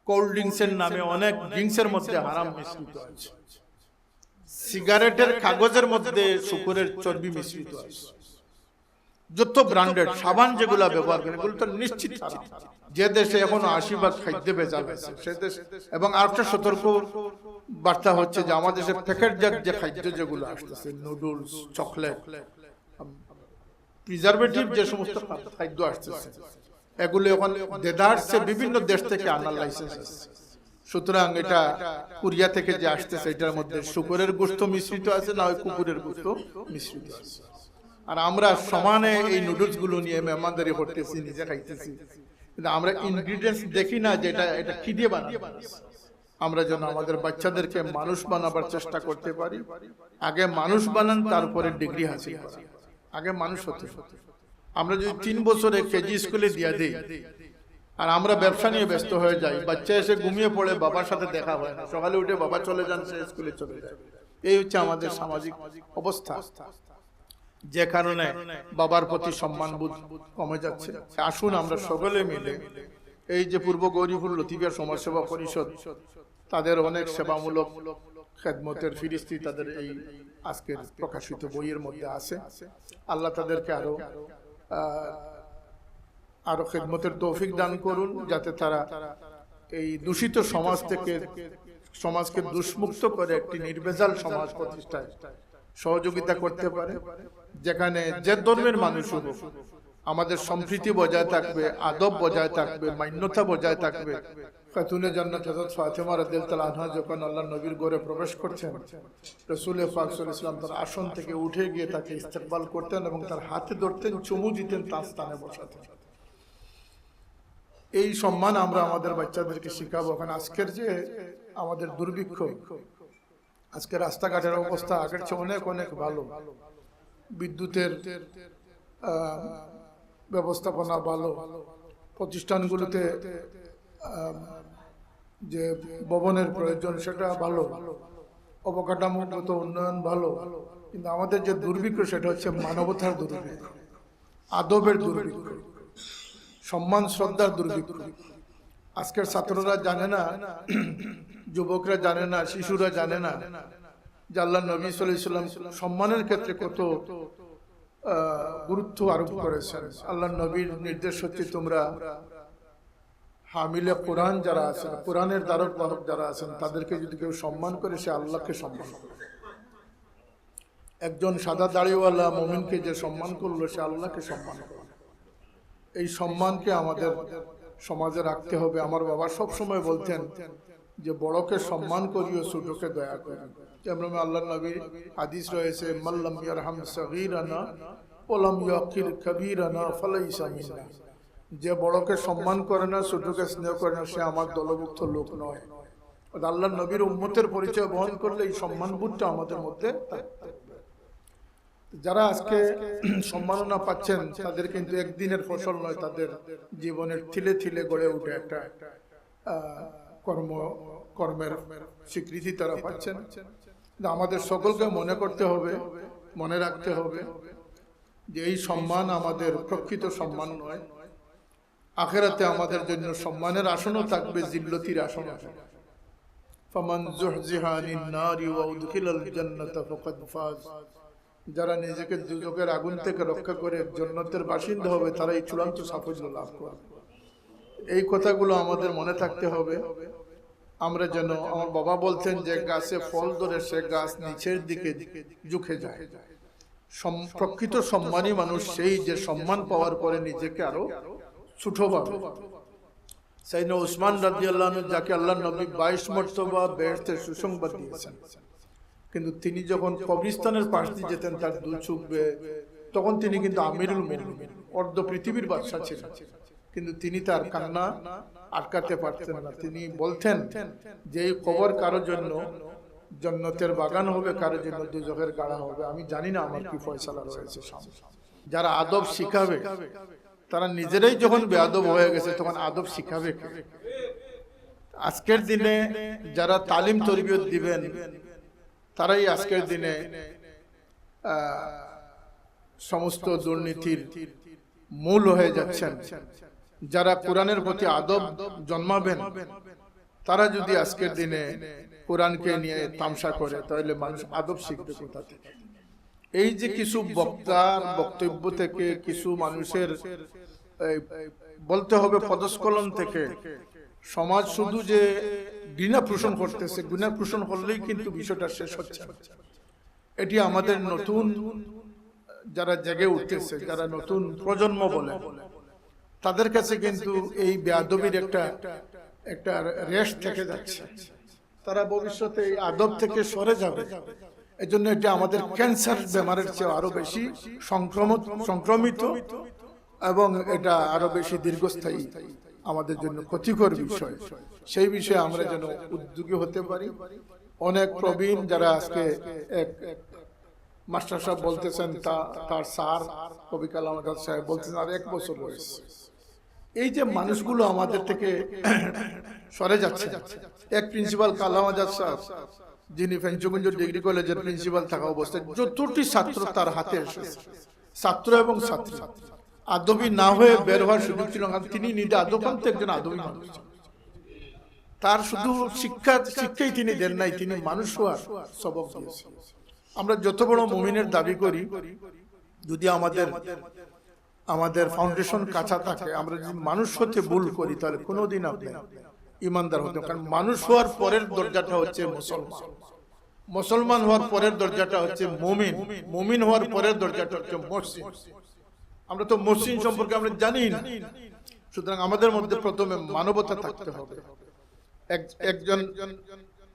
Cold ড্রিঙ্কসের নামে অনেক ড্রিঙ্কসের মধ্যে হারাম মিশ্রিত আছে, সিগারেটের কাগজের মধ্যে শূকরের চর্বি মিশ্রিত আছে, যত ব্র্যান্ডেড সাবান যেগুলা ব্যবহার করেন এগুলো তো নিশ্চিত হারাম। যে দেশে এখন 80% খাদ্য ভেজাল আছে সে দেশ, এবং আরেকটা সতর্ক বার্তা হচ্ছে যে আমাদের দেশে প্যাকেটজাত যে খাদ্য যেগুলো আসতেছে, নুডলস, চকলেট, প্রিজারভেটিভ যে সমস্ত খাদ্য আসতেছে এগুলো এখন দেদারসে বিভিন্ন দেশ থেকে আনার লাইসেন্স আছে। সুতরাং এটা কোরিয়া থেকে যে আসতেছে এটার মধ্যে শুকরের গোশত মিশ্রিত আছে, না ওই কুকুরের গোশত মিশ্রিত আছে। আর আমরা সমানে এই নুডলস গুলো নিয়ে মেহমানদারি করতেছি, নিজে খাইতেছি, কিন্তু আমরা ইনগ্রিডিয়েন্টস দেখি না যে এটা কি দিয়ে বানানো। আমরা যেন আমাদের বাচ্চাদেরকে মানুষ বানাবার চেষ্টা করতে পারি। আগে মানুষ বানান, তারপরে ডিগ্রি হাসিল করেন, আগে মানুষ হতে। আমরা যদি 3 বছরে কেজি স্কুলে দিয়ে দিই আর আমরা ব্যবসা নিয়ে ব্যস্ত হয়ে যাই, বাচ্চা এসে ঘুমিয়ে পড়ে, বাবার সাথে দেখা হয় না, সকালে উঠে বাবা চলে যান, সে স্কুলে চলে যায়। এই হচ্ছে আমাদের সামাজিক অবস্থা, যে কারণে বাবার প্রতি সম্মানবোধ কমে যাচ্ছে। আসুন আমরা সকলে মিলে এই যে পূর্ব গৌরীপুর লতিফিয়া সমাজসেবা পরিষদ, তাদের অনেক সেবামূলক খেদমতের ফিরিস্তি তাদের এই আজকের প্রকাশিত বইয়ের মধ্যে আছে। আল্লাহ তাদেরকে আরো খেদমতের তৌফিক দান করুন, যাতে তারা এই দূষিত সমাজ থেকে সমাজকে দুষ্মুক্ত করে একটি নির্ভেজাল সমাজ প্রতিষ্ঠায় সহযোগিতা করতে পারে, যেখানে যে ধর্মের মানুষ হোক আমাদের সম্প্রীতি বজায় থাকবে, আদব বজায় থাকবে, মান্যতা বজায় থাকবে। খাতুনে জান্নাত হযরত ফাতেমা রাদিয়াল্লাহু আনহা যখন আল্লাহর নবীর ঘরে প্রবেশ করছেন, রাসূল পাক সাল্লাল্লাহু আলাইহি ওয়াসাল্লাম তার আসন থেকে উঠে গিয়ে তাকে ইস্তেকবাল করতেন এবং তার হাতে ধরতেন, চুমু দিতেন, তার স্থানে বসাতেন। এই সম্মান আমরা আমাদের বাচ্চাদেরকে শিখাবো। এখন আজকের যে আমাদের দুর্ভিক্ষ, আজকে রাস্তাঘাটের অবস্থা আগের চেয়ে অনেক অনেক ভালো, বিদ্যুতের ব্যবস্থাপনা ভালো, প্রতিষ্ঠানগুলোতে যে ভবনের প্রয়োজন সেটা ভালো, অবকাঠামোগত উন্নয়ন ভালো, কিন্তু আমাদের যে দুর্ভিক্ষ সেটা হচ্ছে মানবতার দুর্ভিক্ষ, আদবের দুর্ভিক্ষ, সম্মান শ্রদ্ধার দুর্ভিক্ষ। আজকের ছাত্ররা জানে না, যুবকরা জানে না, শিশুরা জানে না যে আল্লাহ নবী সাল্লাল্লাহু আলাইহি ওয়াসাল্লাম সম্মানের ক্ষেত্রে কত গুরুত্ব আরোপ করেছেন। আল্লাহ নবীর নির্দেশ হচ্ছে তোমরা হামিলে কোরআন যারা আছেন, কোরআনের দ্বারক বাহক যারা আছেন, তাদেরকে যদি কেউ সম্মান করে সে আল্লাহকে সম্মান করে। একজন সাদা দাড়িওয়ালা মুমিনকে যে সম্মান করলো সে আল্লাহকে সম্মান করে। এই সম্মানকে আমাদের সমাজে রাখতে হবে। আমার বাবা সব সময় বলতেন যে বড়কে সম্মান করিও, ছোটকে দয়া করি। যেমন আল্লাহর নবীর হাদিস রয়েছে, মাল্লাম ইয়ারহাম সগীরানা ওয়ালাম ইয়াকির কবীরানা ফালাইসা মিন্না। যে বড়কে সম্মান করে না, ছোটকে স্নেহ করে না, সে আমার দলভুক্ত লোক নয়। আল্লাহর নবীর উম্মতের পরিচয় বহন করলে এই সম্মানবোধটা আমাদের মধ্যে। যারা আজকে সম্মাননা পাচ্ছেন তাদের কিন্তু একদিনের ফসল নয়, তাদের জীবনের থিলে থিলে গড়ে উঠে একটা কর্মের স্বীকৃতি তারা পাচ্ছেন। আমাদের সকলকে মনে করতে হবে, মনে রাখতে হবে যে এই সম্মান আমাদের প্রকৃত সম্মান নয়। আখিরাতে আমাদের জন্য সম্মানের আসনও থাকবে, জিল্লতির আসন আছে। ফামান যুহজিহা আনিন নারি ওয়া উদখিলাল জান্নাতা ফাকাদ ফাজ। যারা নিজেকে দুজকের আগুন থেকে রক্ষা করে জান্নাতের বাসিন্দা হবে, তারা এই চূড়ান্ত সাফল্য লাভ করবে। এই কথাগুলো আমাদের মনে থাকতে হবে। আমরা যেন, আমার বাবা বলতেন যে গাছে ফল ধরে সে গাছ নিচের দিকে ঝুঁকে যায়। প্রকৃত সম্মানী মানুষ সেই যে সম্মান পাওয়ার পরে নিজেকে আরো ছোট ভাবে। সাইয়েদনা উসমান রাদিয়াল্লাহু আনহু, যাকে আল্লাহর নবী 22 মর্তবা বেহেশতের সুসংবাদ দিয়েছেন, কিন্তু তিনি যখন কবরস্থানের পাশ দিয়ে যেতেন তার দুধ চুকবে, তখন তিনি কিন্তু আমিরুল মুমিনিন, অর্ধ পৃথিবীর বাদশা ছিলেন, কিন্তু তিনি তার কান্না আটকাতে পারতেন না। তিনি বলতেন যে এই কবর কারোর জন্য জান্নাতের বাগান হবে, কারোর জন্য দুজকের গাড়া হবে, আমি জানি না আমার কি ফয়সালা রয়েছে সামনে। যারা আদব শিখাবে তারা নিজেরাই যখন বেয়াদব হয়ে গেছে তখন আদব শিখাবে কে? আজকের দিনে যারা তালিম তরবিয়ত দিবেন তারাই আজকের দিনে সমস্ত দুর্নীতির মূল হয়ে যাচ্ছেন। যারা কোরআনের প্রতি আদব জন্মাবেন তারা যদি আজকের দিনে কোরআনকে নিয়ে তামসা করে তাহলে মানুষ আদব শিখবে কোথা থেকে? এই যে কিছু বক্তার বক্তব্য থেকে, কিছু মানুষের বলতে হবে পদস্খলন থেকে সমাজ শুধু যে ঘৃণা পোষণ করতেছে, ঘৃণা পোষণ করলেই কিন্তু বিষয়টা শেষ হচ্ছে। এটি আমাদের নতুন যারা জেগে উঠতেছে, যারা নতুন প্রজন্ম বলে, তাদের কাছে কিন্তু এই বেয়াদবির একটা রেশ থেকে যাচ্ছে। তারা ভবিষ্যতে এই আদব থেকে সরে যাবে। এই জন্য এটা আমাদের ক্যান্সার বেমারের চেয়ে আরো বেশি সংক্রমিত এবং এটা আরো বেশি দীর্ঘস্থায়ী আমাদের জন্য ক্ষতিকর বিষয়। সেই বিষয়ে আমরা যেন উদ্যোগী হতে পারি। অনেক প্রবীণ যারা আজকে এক মাস্টার সাহেব বলতেছেন, তার স্যার কবি কালাম আজাদ সাহেব বলতেছেন আর 1 বছর বয়স। এই যে মানুষগুলো আমাদের থেকে সরে যাচ্ছে। এক প্রিন্সিপাল কালাম আজাদ সাহেব, যিনি ফেঞ্চুগঞ্জ ডিগ্রি কলেজের প্রিন্সিপাল থাকা অবস্থায় যতটি ছাত্র তার হাতে এসেছে, ছাত্র এবং ছাত্রী, আদবি না হয়ে বের হওয়ার সুযোগ ছিল না। তিনি নিজে আদবন্ত একজন আদবি মানুষ। তার শুধু শিক্ষাই তিনি দেন নাই, তিনি মানুষ হওয়ার সবক দিয়েছেন। আমরা যত বড় মুমিনের দাবি করি, যদি আমাদের ফাউন্ডেশন কাঁচা থাকে, আমরা যদি মানুষ হতে ভুল করি, তাহলে কোনোদিন আপনি ইমানদার হতে। কারণ মানুষ হওয়ার পরের দরজাটা হচ্ছে মুসলমান, মুসলমান হওয়ার পরের দরজাটা হচ্ছে মুমিন, মুমিন হওয়ার পরের দরজাটা হচ্ছে মুহসিন। আমরা তো মুহসিন সম্পর্কে আমরা জানি না। সুতরাং আমাদের মধ্যে প্রথমে মানবতা থাকতে হবে। একজন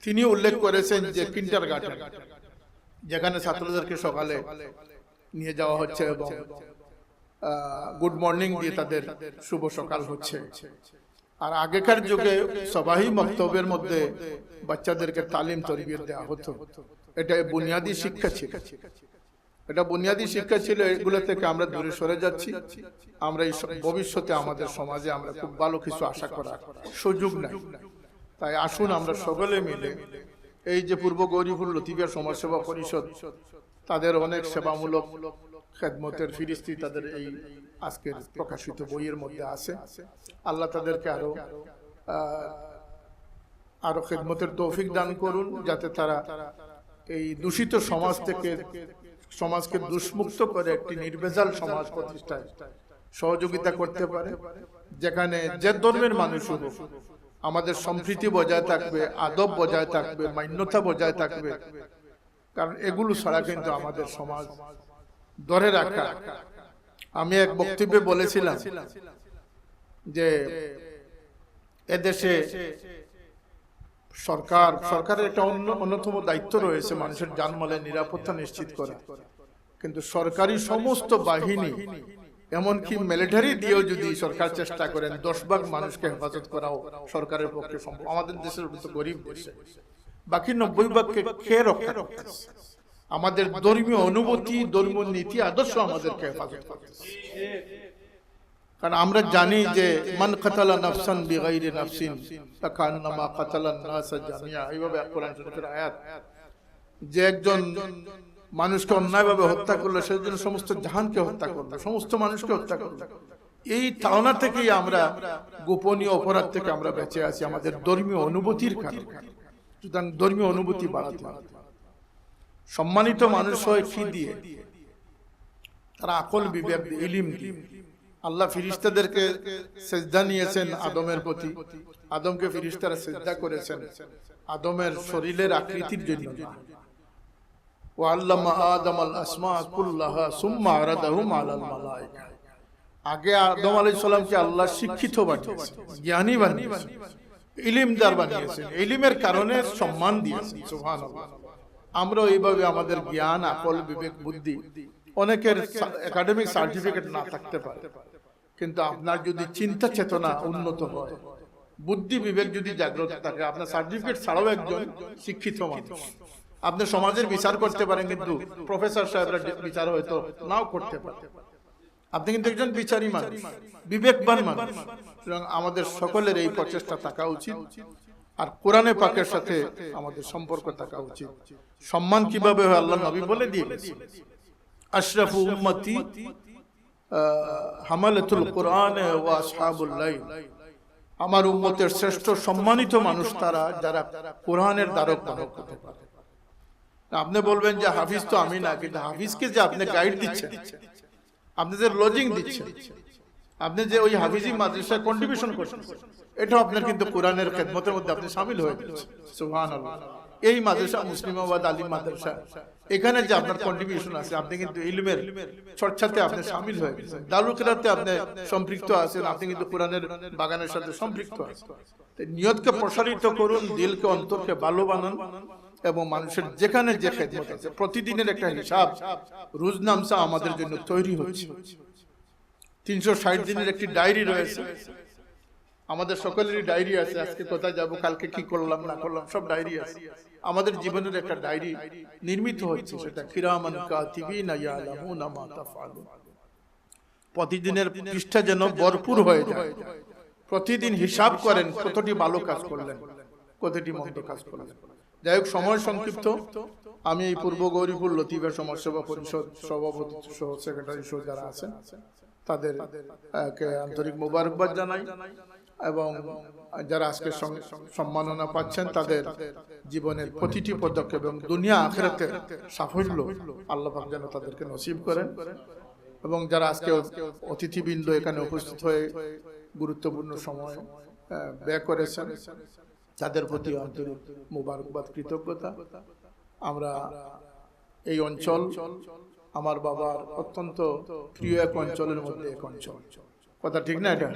তিনি উল্লেখ করেছেন যে কিন্ডারগার্টেন, যেখানে ছাত্রদেরকে সকালে নিয়ে যাওয়া হচ্ছে এবং গুড মর্নিং দিয়ে তাদের শুভ সকাল হচ্ছে। আর আগেকার যুগে সবাই মক্তবের মধ্যে বাচ্চাদেরকে তালিম তরবিয়ত দেওয়া হতো। এটা বুনিয়াদী শিক্ষা ছিল, এটা বুনিয়াদী শিক্ষা ছিল। এগুলো থেকে আমরা দূরে সরে যাচ্ছি। আমরা এই ভবিষ্যতে আমাদের সমাজে আমরা খুব ভালো কিছু আশা করার সুযোগ নাই। তাই আসুন আমরা সকলে মিলে এই যে পূর্ব গৌরীপুর লতিফিয়া সমাজসেবা পরিষদ, তাদের অনেক সেবামূলক খেদমতের ফিরিস্তি তাদের এই আজকের প্রকাশিত বইয়ের মধ্যে আছে। আল্লাহ তাদেরকে আরো খেদমতের তৌফিক দান করুন, যাতে তারা এই দূষিত সমাজ থেকে সমাজকে দুষ্মুক্ত করে একটি নির্ভেজাল সমাজ প্রতিষ্ঠায় সহযোগিতা করতে পারে, যেখানে যে ধর্মের মানুষ হোক আমাদের সম্প্রীতি বজায় থাকবে, আদব বজায় থাকবে, মান্যতা বজায় থাকবে। কারণ এগুলো ছাড়া কিন্তু আমাদের সমাজ ধরে রাখা। আমি এক বক্তব্যে বলেছিলাম যে এদেশে সরকারের একটা অন্যতম দায়িত্ব রয়েছে মানুষের জানমালের নিরাপত্তা নিশ্চিত করা। কিন্তু সরকারি সমস্ত বাহিনী, এমনকি মিলিটারি দিয়েও যদি সরকার চেষ্টা করেন 10 ভাগ মানুষকে হেফাজত করাও সরকারের পক্ষে সম্ভব। আমাদের দেশের মতো গরিব দেশে বাকি 90 ভাগকে কে রক্ষা করতেছে? আমাদের ধর্মীয় অনুভূতি, ধর্মীয় নীতি আদর্শ আমাদেরকে হেফাজত করতেছে। কারণ আমরা জানি যে মান কাতালা নাফসান বিগাইরি নাফসিন ফাকান্নামা কাতালান নাস জামিয়া, এইভাবে কোরআন শরীফের আয়াত, যে একজন মানুষকে অন্যায়ভাবে হত্যা করলো সেজন্য সমস্ত জাহানকে হত্যা করলো, সমস্ত মানুষকে হত্যা করলো। এই তাওনা থেকেই আমরা গোপনীয় অপরাধ থেকে আমরা বেঁচে আছি আমাদের ধর্মীয় অনুভূতির কারণে। সুতরাং ধর্মীয় অনুভূতি বাড়াতে হবে। সম্মানিত মানুষ হয় কি দিয়ে? তারা আকল বিবেক দিয়ে, ইলম দিয়ে। আল্লাহ ফিরিস্তাদেরকে সেজদা নিয়েছেন আদমের প্রতি, আদমকে ফিরিস্তারা সেজদা করেছেন আদমের শরীরের আকৃতির জন্য। ওয়াল্লামা আদমাল আসমা কুল্লাহা সুম্মা আরাদাহুম আলাল মালায়েকা। আগে আদম আলাইহিস সালামকে আল্লাহ শিক্ষিত বানিয়েছেন, জ্ঞানী বানিয়েছেন, ইলমদার বানিয়েছেন, ইলমের কারণে সম্মান দিয়েছেন। সুবহানাল্লাহ। আমরা এইভাবে আমাদের জ্ঞান, আকল, বিবেক, বুদ্ধি, অনেকের একাডেমিক সার্টিফিকেট না থাকতে পারে, কিন্তু আপনার যদি চিন্তা চেতনা উন্নত হয়, বুদ্ধি বিবেক যদি জাগ্রত থাকে, আপনার সার্টিফিকেট ছাড়াও একজন শিক্ষিত মানুষ। আপনি সমাজের বিচার করতে পারেন, কিন্তু প্রফেসর সাহেবরা বিচার হয়তো নাও করতে পারে। আপনি কিন্তু একজন বিচারী মানুষ, বিবেকবান মানুষ। সুতরাং আমাদের সকলের এই প্রচেষ্টা থাকা উচিত। আর কোরআনে পাকের সাথে আমাদের সম্পর্ক থাকা উচিত। সম্মান কিভাবে হয় আল্লাহ নবী বলে দিয়েছেন, আশরাফু উম্মতি হামালাতুল কুরআন ওয়া আসহাবুল লাইল। আমার উম্মতের শ্রেষ্ঠ সম্মানিত মানুষ তারা যারা কোরআনের দ্বারক বাহক হতে পারে। আপনি বলবেন যে হাফিজ তো আমি না, কিন্তু হাফিজকে যে আপনি গাইড দিচ্ছেন, আপনি যে লজিং দিচ্ছেন, আপনি যে ওই হাফিজি মাদ্রাসায় কন্ট্রিবিউশন করছেন, এটা আপনার কিন্তু কোরআনের খেদমতের মধ্যে আপনি শামিল হয়ে যাচ্ছেন। সুবহানাল্লাহ। এই মাদ্রাসা মুসলিমাবাদ আলিম মাদ্রাসা, এখানে যে আপনার কন্ট্রিবিউশন আছে, আপনি কিন্তু ইলমের চর্চাতে আপনি শামিল হয়ে গেছেন। দারুল কিরাতে আপনি সম্পৃক্ত আছেন, আপনি কিন্তু কোরআনের বাগানের সাথে সম্পৃক্ত আছেন। নিয়তকে প্রসারিত করুন, দিলকে অন্তরকে ভালো বানান, এবং মানুষের যেখানে যে খেদমত আছে প্রতিদিনের একটা হিসাব রোজনামসা আমাদের জন্য তৈরি হচ্ছে। 360 দিনের একটি ডায়েরি রয়েছে, আমাদের সকলেরই ডায়েরি আছে। আজকে কোথায় যাব, কালকে কি করলাম না করলাম, সব ডায়েরি আছে। আমাদের জীবনের একটা ডায়েরি নির্মিত হচ্ছে, সেটা কিরামান কাতিবিনা ইয়ালামুনা মা তাফআলুন। প্রতিদিনের পৃষ্ঠা যেন ভরপুর হয়ে যায়। প্রতিদিন হিসাব করেন কতটি ভালো কাজ করলেন, কতটি মন্দ কাজ করলেন। যাই হোক, সময় সংক্ষিপ্ত। আমি এই পূর্ব গৌরীপুর লতিফা সমাজসেবা পরিষদ সভাপতি সহ সেক্রেটারি সহ যারা আছেন তাদের আন্তরিক মোবারকবাদ জানাই, এবং যারা আজকে সম্মাননা পাচ্ছেন তাদের জীবনের প্রতিটি পদক্ষেপ এবং দুনিয়া আখিরাতের সাফল্য আল্লাহ পাক যেন তাদেরকে নসিব করেন। এবং যারা আজকে অতিথিবৃন্দ এখানে উপস্থিত হয়ে গুরুত্বপূর্ণ সময় ব্যয় করেছেন, তাদের প্রতি আন্তরিক মোবারকবাদ, কৃতজ্ঞতা। আমরা এই অঞ্চল আমার বাবার অত্যন্ত প্রিয় এক অঞ্চলের মধ্যে এক অঞ্চল, কথা ঠিক না? এটা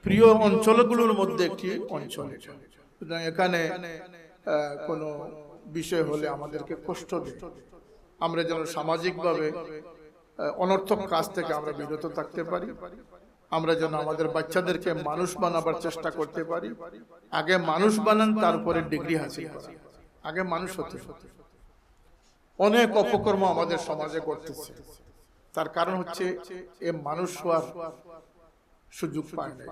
প্রিয় অঞ্চলগুলোর মধ্যে একটি অঞ্চল। সুতরাং এখানে কোনো বিষয় হলে আমাদেরকে কষ্ট দেয়, আমরা যেন সামাজিকভাবে অনর্থক কাজ থেকে আমরা বিরত থাকতে পারি। আমরা যেন আমাদের বাচ্চাদেরকে মানুষ বানাবার চেষ্টা করতে পারি। আগে মানুষ বানান, তারপরে ডিগ্রি হাসিল করা, আগে মানুষ হতে হতে। অনেক অপকর্ম আমাদের সমাজে করতেছে, তার কারণ হচ্ছে এ মানুষ হওয়ার সুযোগ পায় না।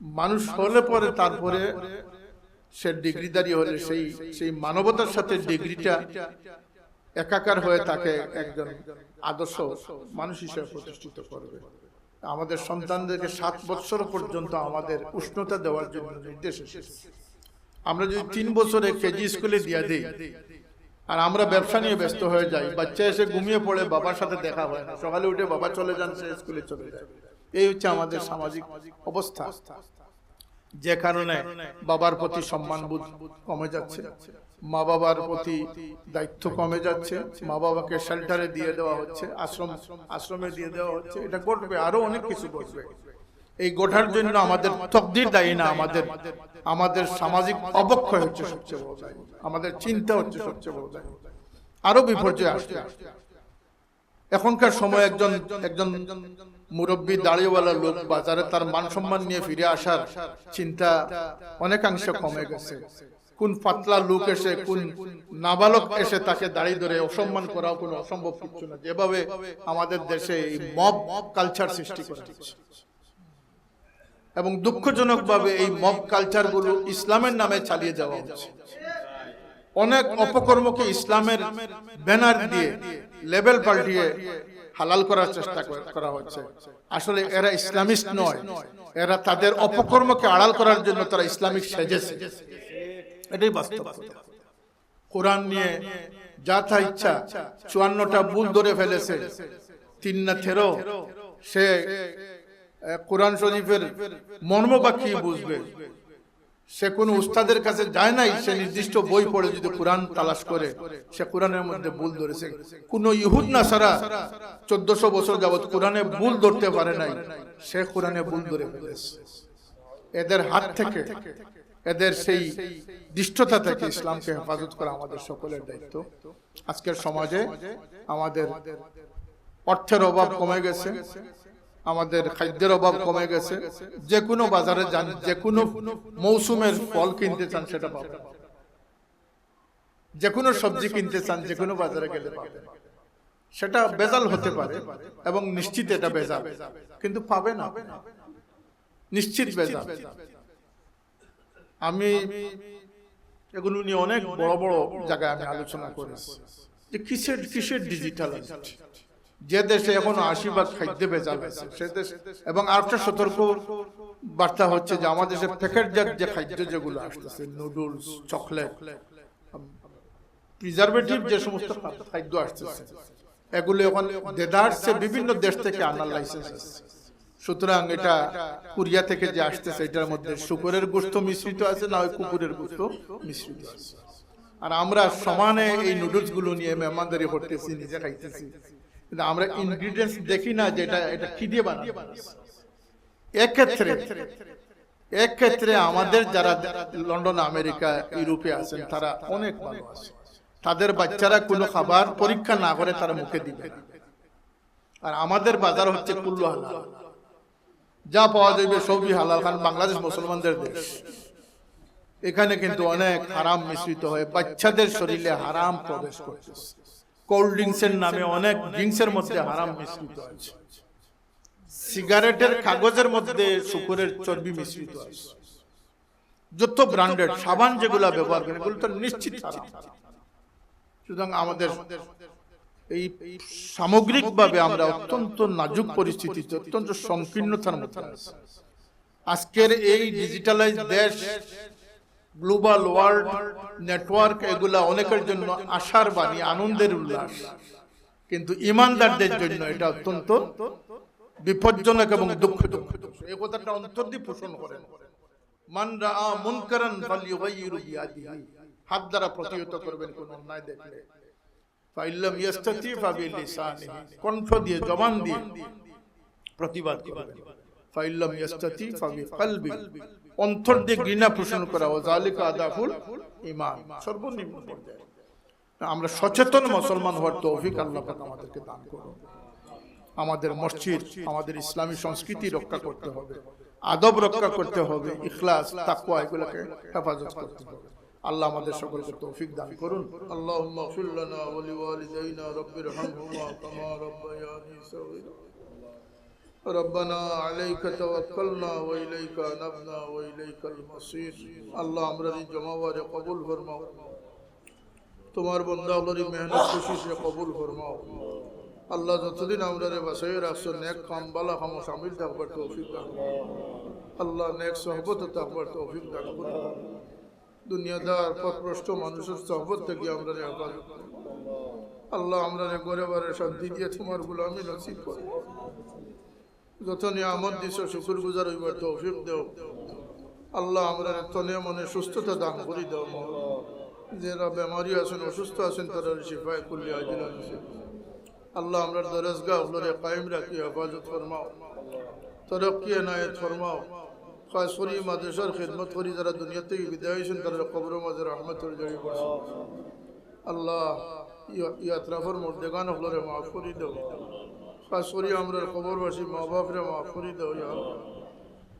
মানুষ হলে পরে তারপরে সে ডিগ্রিধারী হলে সেই মানবতার সাথে ডিগ্রিটা একাকার হয়ে তাকে একজন আদর্শ মানুষ হিসেবে প্রতিষ্ঠিত করবে। আমাদের সন্তানদেরকে 7 বছর পর্যন্ত আমাদের উষ্ণতা দেওয়ার জন্য নির্দেশ এসেছে। আমরা যদি 3 বছরে কেজি স্কুলে দিয়ে দিই আর আমরা ব্যবসা নিয়ে ব্যস্ত হয়ে যাই, বাচ্চা এসে ঘুমিয়ে পড়ে, বাবার সাথে দেখা হয় না, সকালে উঠে বাবা চলে যান, সে স্কুলে চলে যায়। এই হচ্ছে আমাদের সামাজিক অবস্থা, যে কারণে বাবার প্রতি সম্মানবোধ কমে যাচ্ছে, মা বাবার প্রতি দায়িত্ব কমে যাচ্ছে, মা বাবাকে শেল্টারে দিয়ে দেওয়া হচ্ছে, আশ্রমে দিয়ে দেওয়া হচ্ছে। এটা ঘটবে, আরো অনেক কিছু ঘটবে। এই গোটার জন্য আমাদের তকদির দায়ী না, আমাদের সামাজিক অবক্ষয় হচ্ছে সবচেয়ে বড় দায়ী, আমাদের চিন্তা হচ্ছে সবচেয়ে বড় দায়ী। আরো বিপর্যয় আসবে। এখনকার সময় একজন মুরব্বী দাড়িওয়ালা লোক বাজারে তার মান সম্মান নিয়ে ফিরে আসার চিন্তা অনেকাংশে কমে গেছে। কোন পাতলা লোক এসে, কোন নাবালক এসে তাকে দাড়ি ধরে অসম্মান করাও কোনো অসম্ভব কিছু না। যেভাবে আমাদের দেশে এই মব কালচার সৃষ্টি করা হচ্ছে, এবং দুঃখজনক ভাবে এই মব কালচার গুলো ইসলামের নামে চালিয়ে যাওয়া হচ্ছে। অনেক অপকর্মকে ইসলামের ব্যানার দিয়ে লেবেল পাল্টিয়ে হালাল করার চেষ্টা করা হচ্ছে। আসলে এরা ইসলামিস্ট নয়, এরা তাদের অপকর্মকে আড়াল করার জন্য তারা ইসলামিক সেজেছে, এটাই বাস্তব। কোরআন নিয়ে যা তা ইচ্ছা 54টা ভুল ধরে ফেলেছে, 3 না 13। সে কোরআন শরীফের মর্ম বা কি বুঝবে? সে কোন উস্তাদের কাছে যায় নাই, সে নির্দিষ্ট বই পড়ে যদি কোরআন তালাশ করে সে কোরআনের মধ্যে ভুল ধরেছে। কোন ইহুদ নাসারা 1400 বছর যাবত কোরআনে ভুল ধরতে পারে নাই, সে কোরআনে ভুল ধরে ফেলেছে। এদের হাত থেকে, এদের সেই দৃষ্টতা থেকে ইসলামকে হেফাজত করা আমাদের সকলের দায়িত্ব। আজকের সমাজে আমাদের অর্থের অভাব কমে গেছে, আমাদের খাদ্যের অভাব কমে গেছে। যে কোনো বাজারে যান, যে কোনো মৌসুমের ফল কিনতে চান সেটা পাবেন, যে কোনো সবজি কিনতে চান যে কোনো বাজারে গেলে পাবেন। সেটা ভেজাল হতে পারে এবং নিশ্চিত এটা ভেজাল, কিন্তু পাবে না, নিশ্চিত ভেজাল। আমি এগুলো নিয়ে অনেক বড় বড় জায়গায় আমি আলোচনা করেছি যে কিসের ডিজিটাল যে দেশে এখন 80% খাদ্য ভেজাল আছে সে দেশ, এবং আরেকটা সতর্ক বার্তা হচ্ছে যে আমাদের দেশে প্যাকেটজাত যে খাদ্য যেগুলো আসতেছে, নুডলস, চকলেট, প্রিজারভেটিভ যে সমস্ত খাদ্য আসতেছে, এগুলো এখন দেদারসে বিভিন্ন দেশ থেকে আনার লাইসেন্স আছে। সুতরাং এটা কোরিয়া থেকে যে আসতেছে এটার মধ্যে শুকরের গোশত মিশ্রিত আছে, না হয় কুকুরের গোশত মিশ্রিত আছে। আর আমরা সমানে এই নুডলস গুলো নিয়ে মেহমানদারি করতেছি, নিজে খাইতেছি, কিন্তু আমরা ইনগ্রিডিয়েন্টস দেখি না যে এটা কি দিয়ে বানানো। এক ক্ষেত্রে আমাদের যারা লন্ডন, আমেরিকা, ইউরোপে আছেন তারা অনেক ভালো আছে, তাদের বাচ্চারা কোনো খাবার পরীক্ষা না করে তারা মুখে দিবে না। আর আমাদের বাজার হচ্ছে কুল্লু হালাল, যা পাওয়া যাবে সবই হালাল। কারণ বাংলাদেশ মুসলমানদের দেশ, এখানে কিন্তু অনেক হারাম মিশ্রিত হয়ে বাচ্চাদের শরীরে হারাম প্রবেশ করতেছে। কোল্ড ড্রিঙ্কসের নামে অনেক ড্রিঙ্কসের মধ্যে হারাম মিশ্রিত আছে, সিগারেটের কাগজের মধ্যে শুকরের চর্বি মিশ্রিত আছে, যত ব্র্যান্ডেড সাবান যেগুলা ব্যবহার করেন এগুলো তো নিশ্চিত হারাম। সুতরাং আমাদের এই সামগ্রিকভাবে আমরা অত্যন্ত নাজুক পরিস্থিতিতে, অত্যন্ত সংকীর্ণতার মধ্যে আছি। আজকের এই ডিজিটালাইজ দেশ, গ্লোবাল ওয়ার্ল্ড নেটওয়ার্ক, এগুলা অনেকের জন্য আশার বাণী, আনন্দের উল্লাস, কিন্তু ইমানদারদের জন্য এটা অত্যন্ত বিপজ্জনক এবং দুঃখজনক। এই কথাটা অন্তর দিয়ে পোষণ করেন, মান রাআ মুনকারান ফালইউগাইয়িরু বিয়াদিহি, হাত দ্বারা প্রতিহত করবেন কোন অন্যায় দেখলে, ফাইল্লাম ইয়াস্তাতি ফাবিলিসানিহি, কণ্ঠ দিয়ে, জবান দিয়ে প্রতিবাদ করবেন, ফাইল্লাম ইয়াস্তাতি ফাবিকলবি, অন্তর দিয়ে ঘৃণা পোষণ করা, ওয়াজালিকা আদাফুল ঈমান, সর্বনিম্ন পর্যায়ে। আমরা সচেতন মুসলমান হওয়ার তৌফিক আল্লাহ পাক আমাদেরকে দান করুন। আমাদের মসজিদ, আমাদের ইসলামী সংস্কৃতি রক্ষা করতে হবে, আদব রক্ষা করতে হবে, ইখলাস, তাকওয়া এগুলোকে হেফাজত করতে হবে। আল্লাহ আমাদের সকলকে তৌফিক দান করুন। আল্লাহুম্মা গফির লানা ওয়া লিওয়ালিদাইনা রাব্বিরহামহুমা কামা রাব্বায়ানি সগীরা। রব্বানা আলাইকা তাওয়াক্কালনা ওয়া ইলাইকা আনাবনা ওয়া ইলাইকাল মাসির। আল্লাহ আমরার জমাওয়ারে কবুল ফরমাও, তোমার বান্দাগুলোর মেহনত কোশিশে কবুল ফরমাও। আল্লাহ যতদিন আমরা বাসায় রাখছো নেক কাম বালা কাম শামিল থাকবার তৌফিক দান করুন। আল্লাহ নেক সোহবত থাকবার তৌফিক দান করুন। দুনিয়াদার পথভ্রষ্ট মানুষের সোহবত থেকে আমরা হেফাজত করুন। আল্লাহ আমরা ঘরে বারে শান্তি দিয়ে তোমার গোলামি নসিব করো। যত নিয়ামত দিছো শুকর গুজার হইবার তৌফিক দেও। আল্লাহ আমরা তনে মনে সুস্থতা দান করি দাও। যারা বেমারি আছেন, অসুস্থ আছেন, তারা শিফায়ে কুল্লি আজিলা নসিব। আল্লাহ আমরা দরজগাহ গুলোরে কায়েম রাখি, হেফাজত ফরমাও, তরক্কি এনায়েত ফরমাও। খাস করি মাদ্রাসার খিদমত করি যারা দুনিয়া থেকে বিদায় হয়েছেন, তারা কবরের মাঝে রহমতের জড়িয়ে পড়ছে। আল্লাহ ইয়াত্রাফর মুর্দেগান গুলোরে মাফ করি দাও। খাস করি আমরা কবরবাসী মা বাপরে মাফ করি দাও।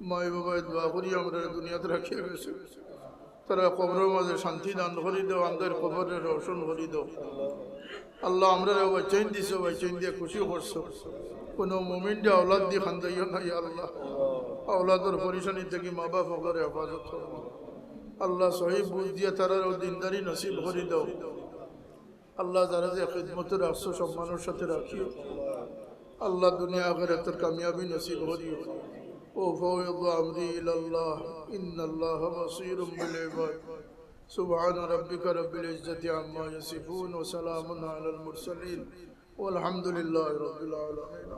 মাই বাবায় দোয়া করি আমরা দুনিয়াতে রাখিয়ে গেছে, তারা কবরের মাঝে শান্তি দান করি দাও, আমাদের কবরে রোশন করি দাও। আল্লাহ আমরা বাচ্চাইন দিছো, বাচ্চাইন দিয়ে খুশি করছো। কোনো মুমিনটা আওলাদ দিয়ে খান্দাইও না। আল্লাহ আওলাদের পরিশানি থেকে মা বাপ সকলের হেফাজত করো। আল্লাহ সহি বুঝ দিয়ে তারা দিনদারি নসিব করে দাও। আল্লাহ যারা যে খিদমতে রাখছো সব মানুষের সাথে রাখিও। আল্লাহ দুনিয়া আখিরাতের কামিয়াবি নসিব করিও। ও ফাওয়াদ আমরি ইলাল্লাহ, ইন্নাল্লাহ বাসীরুম বিল ইবাদ। সুবহান রাব্বিকা রাব্বিল ইজ্জাতি আম্মা ইয়াসিফুন ওয়া সালামুন আলাল মুরসালিন ওয়ালহামদুলিল্লাহি রাব্বিল আলামিন।